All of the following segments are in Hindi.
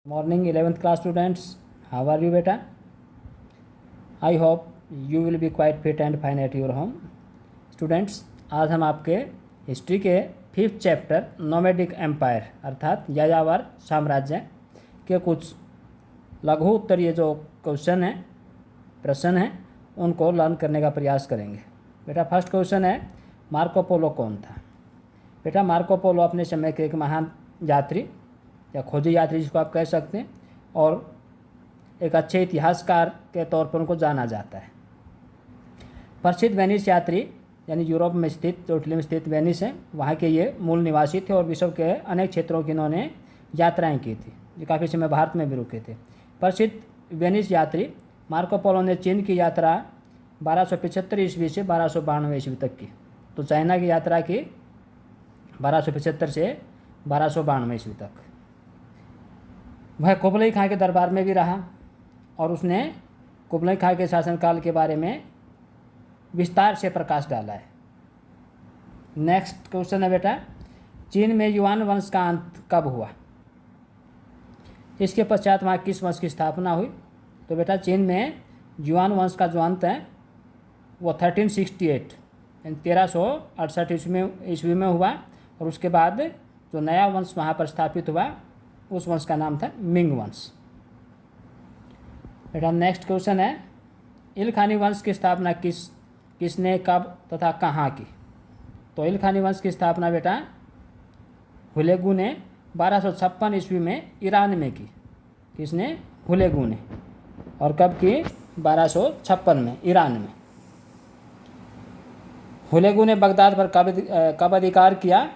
Morning 11th class students, how are you beta? I hope you will be quite fit and fine at your home. Students, आज हम आपके हिस्ट्री के 5th चैप्टर नोमैडिक एम्पायर अर्थात यायावर साम्राज्य के कुछ लघु उत्तरीय जो क्वेश्चन हैं, प्रश्न हैं, उनको लर्न करने का प्रयास करेंगे। बेटा फर्स्ट क्वेश्चन है, मार्को पोलो कौन था? बेटा मार्को पोलो अपने समय के एक महान यात्री या खोजी यात्री जिसको आप कह सकते हैं और एक अच्छे इतिहासकार के तौर पर उनको जाना जाता है। प्रसिद्ध वेनिस यात्री यानी यूरोप में स्थित जो इटली में स्थित वेनिस है वहाँ के ये मूल निवासी थे और विश्व के अनेक क्षेत्रों की इन्होंने यात्राएं की थी। ये काफ़ी समय भारत में भी रुके थे। प्रसिद्ध वेनिस यात्री मार्को पोलो ने चीन की यात्रा 1275 ईस्वी से 1292 ईस्वी तक की। तो चाइना की यात्रा की 1275 से 1292 ईस्वी तक। वह कुबलई खां के दरबार में भी रहा और उसने कुबलई खां के शासनकाल के बारे में विस्तार से प्रकाश डाला है। नेक्स्ट क्वेश्चन है बेटा, चीन में युआन वंश का अंत कब हुआ? इसके पश्चात वहाँ किस वंश की स्थापना हुई? तो बेटा चीन में युआन वंश का जो अंत है वो 1368 यानी 1368 ईस्वी में हुआ और उसके बाद जो नया वंश वहाँ पर स्थापित हुआ उस वंश का नाम था मिंग वंश। बेटा नेक्स्ट क्वेश्चन है, इलखानी वंश की स्थापना किसने कब तथा कहाँ की? तो इलखानी वंश की स्थापना बेटा हुलेगु ने 1256 ईस्वी में ईरान में की। किसने? हुलेगु ने। और कब की? 1256 में ईरान में। हुलेगु ने बगदाद पर कब अधिकार किया?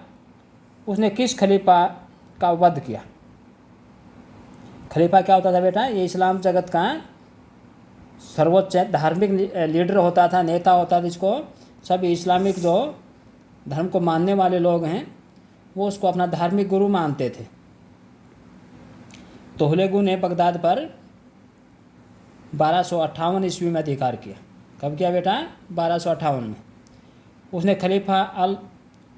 उसने किस खलीफा का वध किया? खलीफा क्या होता था बेटा? ये इस्लाम जगत का सर्वोच्च धार्मिक लीडर होता था, नेता होता था, जिसको सभी इस्लामिक जो धर्म को मानने वाले लोग हैं वो उसको अपना धार्मिक गुरु मानते थे। तो हुलेगु ने बगदाद पर 1258 ईस्वी में अधिकार किया। कब किया बेटा? 1258 में। उसने खलीफा अल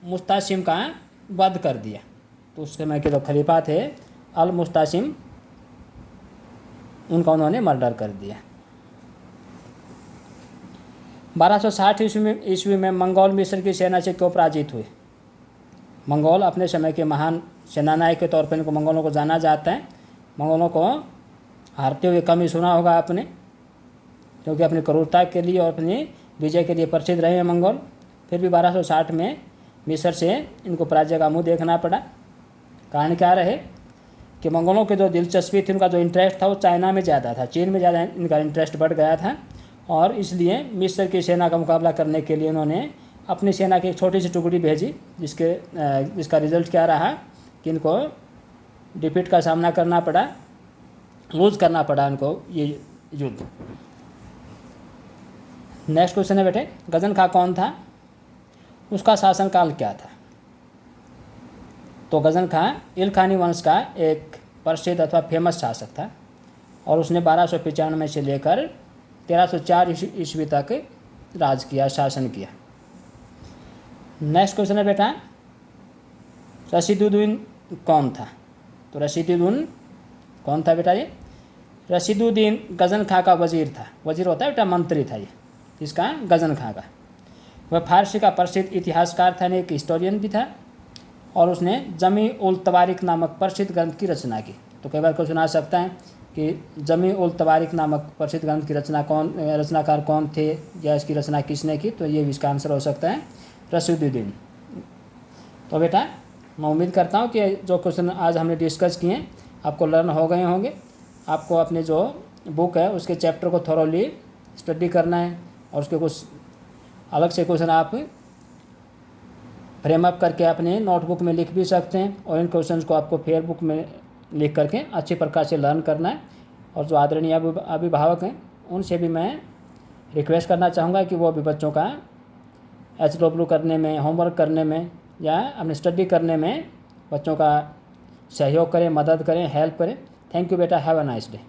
मुस्तासिम का वध कर दिया। तो उस समय के जो खलीफा थे अल मुस्तासिम, उनका उन्होंने मर्डर कर दिया। 1260 ईस्वी में मंगोल मिस्र की सेना से क्यों पराजित हुए? मंगोल अपने समय के महान सेनानायक के तौर पर इनको मंगोलों को जाना जाता है। मंगोलों को हारते हुए कम ही सुना होगा आपने, क्योंकि अपनी क्रूरता के लिए और अपनी विजय के लिए प्रसिद्ध रहे हैं मंगोल। फिर भी 1260 में मिस्र से इनको पराजय का मुँह देखना पड़ा। कारण क्या रहे कि मंगोलों की जो दिलचस्पी थी, उनका जो इंटरेस्ट था वो चाइना में ज़्यादा था, चीन में ज़्यादा इनका इंटरेस्ट बढ़ गया था और इसलिए मिस्र की सेना का मुकाबला करने के लिए उन्होंने अपनी सेना की एक छोटी सी टुकड़ी भेजी, जिसका रिजल्ट क्या रहा कि इनको डिफीट का सामना करना पड़ा, लूज करना पड़ा इनको ये युद्ध। नेक्स्ट क्वेश्चन है बेटे, गजन खां कौन था? उसका शासनकाल क्या था? तो गजन खां इलखानी वंश का एक प्रसिद्ध अथवा फेमस शासक था और उसने 1295 से लेकर 1304 ईस्वी तक राज किया, शासन किया। नेक्स्ट क्वेश्चन है बेटा, रशीदुद्दीन कौन था? तो रशीदुद्दीन कौन था बेटा? ये रशीदुद्दीन गजन खां का वजीर था। वजीर होता है बेटा, मंत्री था ये, इसका गजन खां का। वह फारसी का प्रसिद्ध इतिहासकार था, एक हिस्टोरियन भी था और उसने जमी उल तवारिक नामक प्रसिद्ध ग्रंथ की रचना की। तो कई बार क्वेश्चन आ सकता है कि जमी उल तवारिक नामक प्रसिद्ध ग्रंथ की रचनाकार कौन थे या इसकी रचना किसने की? तो ये भी इसका आंसर हो सकता है रशीदुद्दीन। तो बेटा मैं उम्मीद करता हूँ कि जो क्वेश्चन आज हमने डिस्कस किए आपको लर्न हो गए होंगे। आपको अपने जो बुक है उसके चैप्टर को थोरोली स्टडी करना है और उसके कुछ अलग से क्वेश्चन आप फ्रेम अप करके अपने नोटबुक में लिख भी सकते हैं और इन क्वेश्चंस को आपको फेयर बुक में लिख करके अच्छी प्रकार से लर्न करना है। और जो आदरणीय अभिभावक हैं उनसे भी मैं रिक्वेस्ट करना चाहूँगा कि वो अभी बच्चों का HW करने में, होमवर्क करने में या अपनी स्टडी करने में बच्चों का सहयोग करें, मदद करें, हेल्प करें। थैंक यू बेटा, हैव अ नाइस डे।